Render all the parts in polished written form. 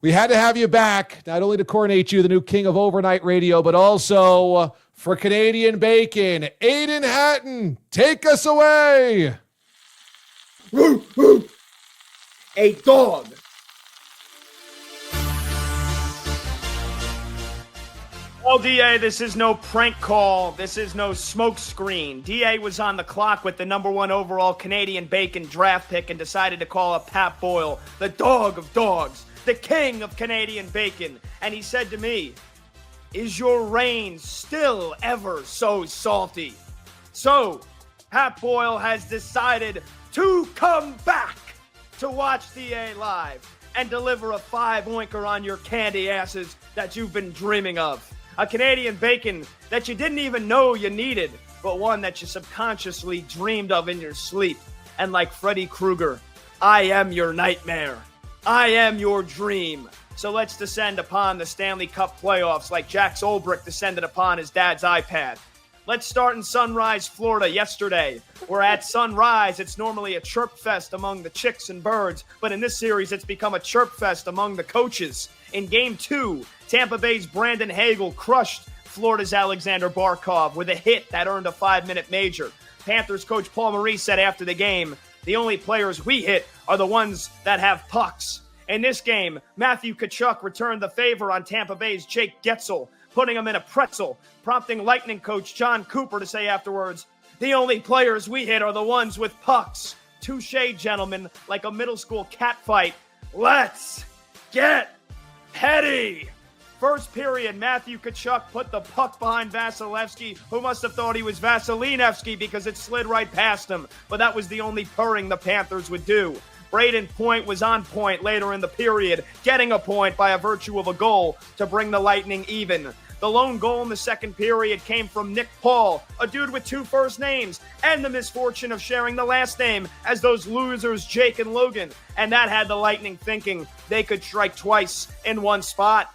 We had to have you back, not only to coronate you, the new king of overnight radio, but also for Canadian Bacon. Aiden Hatton, take us away. A dog. Well, D.A., this is no prank call. This is no smoke screen. D.A. was on the clock with the number 1 overall Canadian Bacon draft pick and decided to call up Pat Boyle, the dog of dogs, the king of Canadian Bacon. And he said to me, "Is your rain still ever so salty?" So, Pat Boyle has decided to come back to Watch D.A. live and deliver a 5-oinker on your candy asses that you've been dreaming of. A Canadian Bacon that you didn't even know you needed, but one that you subconsciously dreamed of in your sleep. And like Freddie Krueger, I am your nightmare. I am your dream. So let's descend upon the Stanley Cup Playoffs like Jack Olbricht descended upon his dad's iPad. Let's start in Sunrise, Florida yesterday. Where at Sunrise, it's normally a chirp fest among the chicks and birds, but in this series, it's become a chirp fest among the coaches. In Game 2, Tampa Bay's Brandon Hagel crushed Florida's Alexander Barkov with a hit that earned a 5-minute major. Panthers coach Paul Maurice said after the game, "The only players we hit are the ones that have pucks." In this game, Matthew Tkachuk returned the favor on Tampa Bay's Jake Getzel, putting him in a pretzel, prompting Lightning coach John Cooper to say afterwards, "The only players we hit are the ones with pucks." Touché, gentlemen, like a middle school cat fight. Let's get petty. First period, Matthew Tkachuk put the puck behind Vasilevsky, who must have thought he was Vaselinevsky because it slid right past him. But that was the only purring the Panthers would do. Braden Point was on point later in the period, getting a point by a virtue of a goal to bring the Lightning even. The lone goal in the second period came from Nick Paul, a dude with 2 first names, and the misfortune of sharing the last name as those losers Jake and Logan. And that had the Lightning thinking they could strike twice in one spot.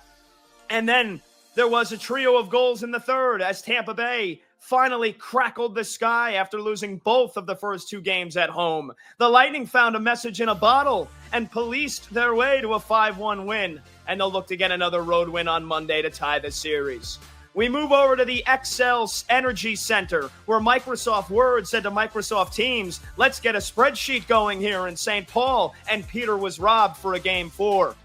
And then there was a trio of goals in the third as Tampa Bay finally crackled the sky after losing both of the first 2 games at home. The Lightning found a message in a bottle and policed their way to a 5-1 win, and they'll look to get another road win on Monday to tie the series. We move over to the Excel Energy Center, where Microsoft Word said to Microsoft Teams, "Let's get a spreadsheet going here in St. Paul," and Peter was robbed for a Game 4.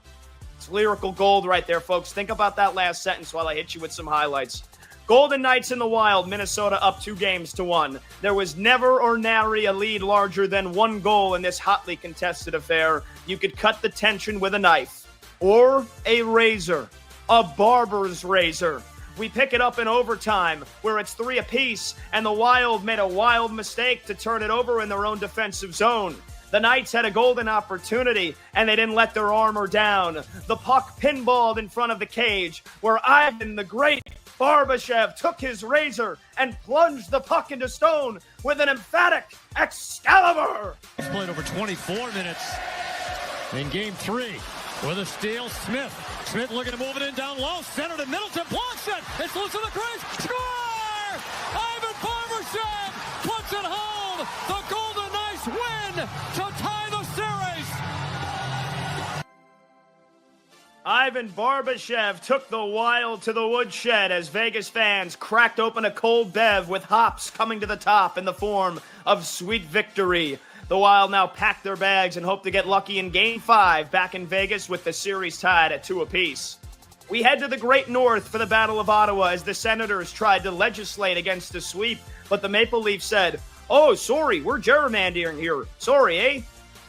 It's lyrical gold right there, folks. Think about that last sentence while I hit you with some highlights. Golden Knights in the Wild, Minnesota up 2-1. There was never or nary a lead larger than 1 goal in this hotly contested affair. You could cut the tension with a knife or a razor, a barber's razor. We pick it up in overtime where it's 3 apiece, and the Wild made a wild mistake to turn it over in their own defensive zone. The Knights had a golden opportunity, and they didn't let their armor down. The puck pinballed in front of the cage, where Ivan the Great Barbashev took his razor and plunged the puck into stone with an emphatic Excalibur. He's played over 24 minutes in Game 3 with a steal. Smith looking to move it in down low. Center to Middleton. Blocks it. It's loose in the crease. Score! Ivan Barbashev puts it home. The Golden Knights win to tie the series. Ivan Barbashev took the Wild to the woodshed as Vegas fans cracked open a cold bev with hops coming to the top in the form of sweet victory. The Wild now pack their bags and hope to get lucky in Game 5 back in Vegas with the series tied at 2 apiece. We head to the Great North for the Battle of Ottawa as the Senators tried to legislate against a sweep, but the Maple Leafs said, "Oh, sorry, we're gerrymandering here. Sorry, eh?"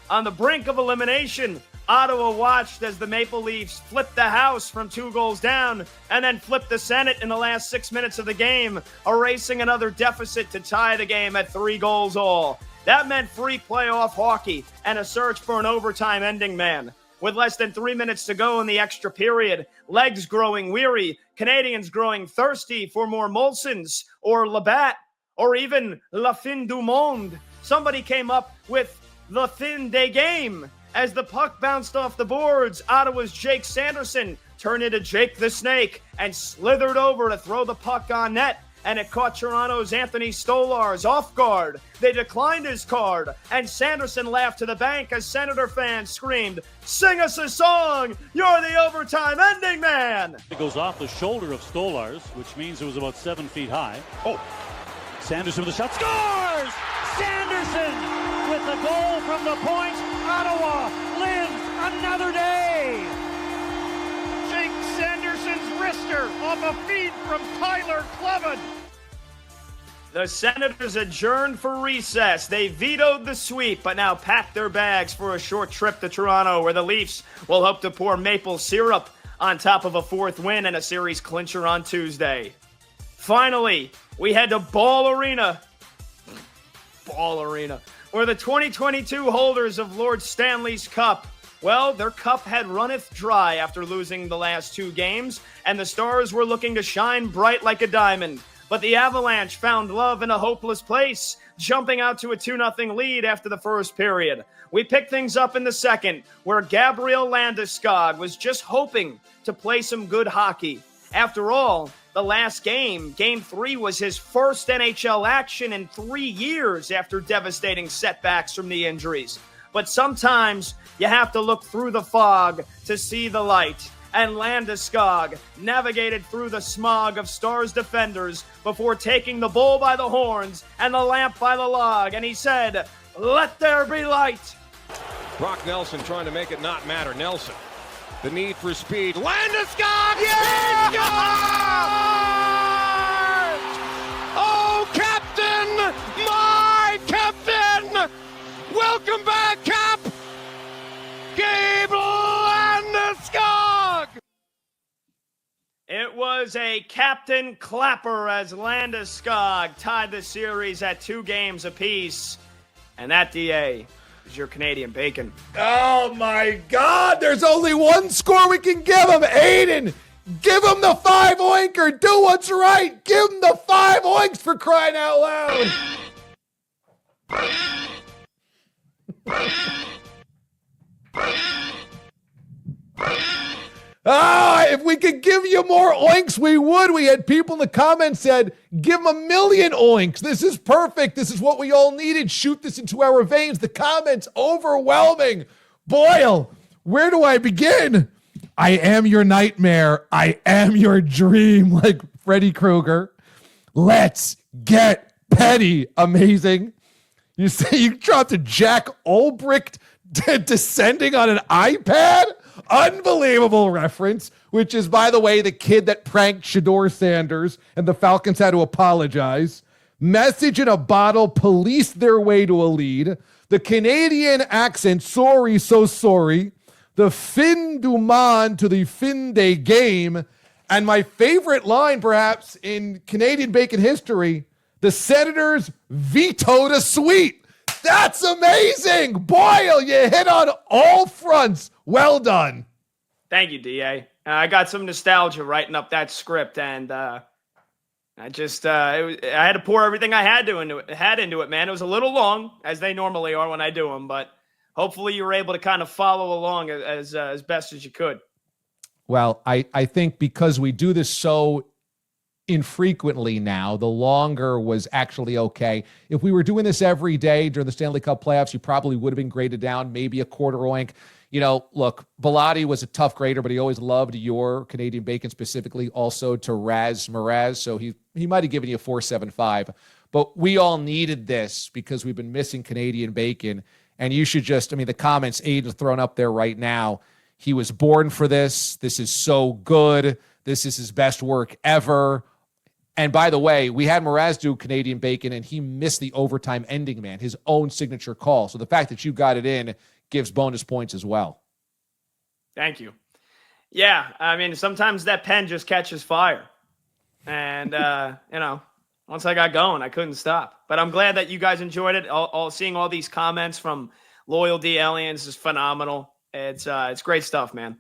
On the brink of elimination, Ottawa watched as the Maple Leafs flipped the house from 2 goals down and then flipped the Senate in the last 6 minutes of the game, erasing another deficit to tie the game at 3 goals all. That meant free playoff hockey and a search for an overtime ending man. With less than 3 minutes to go in the extra period, legs growing weary, Canadians growing thirsty for more Molsons or Labatt or even La Fin du Monde, somebody came up with the Fin de Game. As the puck bounced off the boards, Ottawa's Jake Sanderson turned into Jake the Snake and slithered over to throw the puck on net. and it caught Toronto's Anthony Stolarz off guard. They declined his card, and Sanderson laughed to the bank as Senator fans screamed, "Sing us a song! You're the overtime ending man!" It goes off the shoulder of Stolarz, which means it was about 7 feet high. Oh, Sanderson with a shot, scores! Sanderson with the goal from the point. Ottawa lives another day. Jake Sanderson's wrister off a feed from Tyler Clevin. The Senators adjourned for recess. They vetoed the sweep, but now packed their bags for a short trip to Toronto, where the Leafs will hope to pour maple syrup on top of a fourth win and a series clincher on Tuesday. Finally, we head to Ball Arena, where the 2022 holders of Lord Stanley's Cup, well, their cup had runneth dry after losing the last two games, and the Stars were looking to shine bright like a diamond. But the Avalanche found love in a hopeless place, jumping out to a 2-0 lead after the first period. We picked things up in the second, where Gabriel Landeskog was just hoping to play some good hockey. After all, the last game, Game 3, was his first NHL action in 3 years after devastating setbacks from knee injuries. But sometimes you have to look through the fog to see the light. And Landeskog navigated through the smog of Stars defenders before taking the bull by the horns and the lamp by the log. And he said, "Let there be light." Brock Nelson trying to make it not matter. Nelson, the need for speed. Landeskog! Yeah! Oh, Captain! My Captain! Welcome back, Cap! Gabe Landeskog! It was a captain clapper as Landeskog tied the series at 2 games apiece. And that, DA, is your Canadian bacon. Oh, my God. There's only one score we can give him. Aiden, give him the 5 oinker. Do what's right. Give him the 5 oinks, for crying out loud. If we could give you more oinks, we would. We had people in the comments said, give them 1,000,000 oinks. This is perfect. This is what we all needed. Shoot this into our veins. The comments overwhelming. Boyle, where do I begin? I am your nightmare. I am your dream, like Freddie Krueger. Let's get petty. Amazing. You say you dropped a Jack Olbricht descending on an iPad? Unbelievable reference, which is, by the way, the kid that pranked Shedeur Sanders, and the Falcons had to apologize. Message in a bottle policed their way to a lead. The Canadian accent, sorry, so sorry. The fin du monde to the fin de game. And my favorite line, perhaps, in Canadian bacon history, the Senators vetoed a sweep. That's amazing. Boyle, you hit on all fronts. Well done. Thank you, DA. I got some nostalgia writing up that script, and I had to pour everything I had into it, man. It was a little long, as they normally are when I do them, but hopefully you were able to kind of follow along as best as you could. Well, I think because we do this so infrequently now, the longer was actually okay. If we were doing this every day during the Stanley Cup playoffs, you probably would have been graded down, maybe a quarter oink. You know, look, Bellotti was a tough grader, but he always loved your Canadian bacon, specifically also to Raz Mraz. So he might have given you a 4.75. But we all needed this because we've been missing Canadian bacon. And you should just, the comments Aiden's thrown up there right now. He was born for this. This is so good. This is his best work ever. And by the way, we had Mraz do Canadian bacon, and he missed the overtime ending, man, his own signature call. So the fact that you got it in gives bonus points as well. Thank you. Yeah, sometimes that pen just catches fire. And, once I got going, I couldn't stop. But I'm glad that you guys enjoyed it. Seeing all these comments from loyal D aliens is phenomenal. It's great stuff, man.